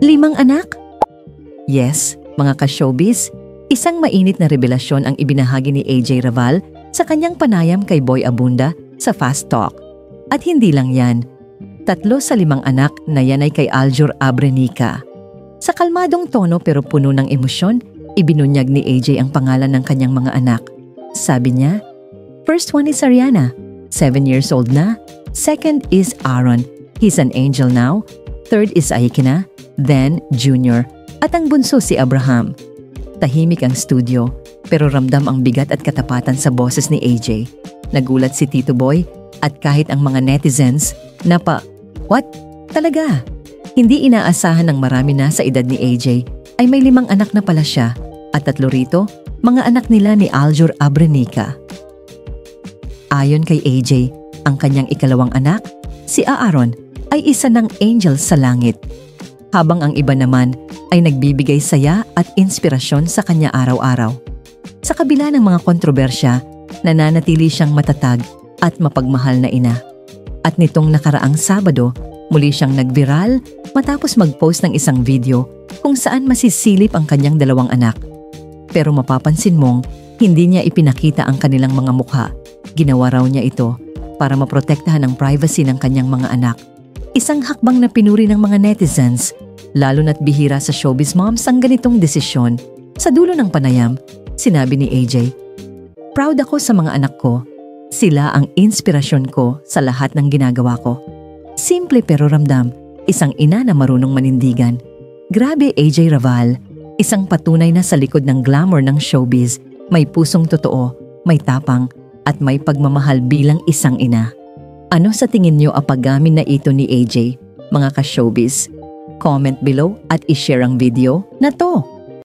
5 anak? Yes, mga ka-showbiz, isang mainit na revelasyon ang ibinahagi ni AJ Raval sa kanyang panayam kay Boy Abunda sa Fast Talk. At hindi lang yan, 3 sa 5 anak na yan ay kay Aljur Abrenica. Sa kalmadong tono pero puno ng emosyon, ibinunyag ni AJ ang pangalan ng kanyang mga anak. Sabi niya, first one is Ariana, 7 years old na. Second is Aaron, he's an angel now. Third is Aikina, then Junior. At ang bunso si Abraham. Tahimik ang studio, pero ramdam ang bigat at katapatan sa boses ni AJ. Nagulat si Tito Boy at kahit ang mga netizens na what? Talaga? Hindi inaasahan ng marami na sa edad ni AJ ay may 5 anak na pala siya at 3 rito, mga anak nila ni Aljur Abrenica. Ayon kay AJ, ang kanyang ikalawang anak, si Aaron, ay isa ng angel sa langit. Habang ang iba naman ay nagbibigay saya at inspirasyon sa kanya araw-araw. Sa kabila ng mga kontrobersya, nananatili siyang matatag at mapagmahal na ina. At nitong nakaraang Sabado, muli siyang nag-viral matapos mag-post ng isang video kung saan masisilip ang kanyang 2 anak. Pero mapapansin mong hindi niya ipinakita ang kanilang mga mukha. Ginawa raw niya ito para maprotektahan ang privacy ng kanyang mga anak. Isang hakbang na pinuri ng mga netizens, lalo na't bihira sa showbiz moms ang ganitong desisyon. Sa dulo ng panayam, sinabi ni AJ, "Proud ako sa mga anak ko. Sila ang inspirasyon ko sa lahat ng ginagawa ko." Simple pero ramdam, isang ina na marunong manindigan. Grabe AJ Raval, isang patunay na sa likod ng glamour ng showbiz, may pusong totoo, may tapang, at may pagmamahal bilang isang ina. Ano sa tingin niyo ang paggamin na ito ni AJ, mga ka-showbiz? Comment below at i-share ang video na to.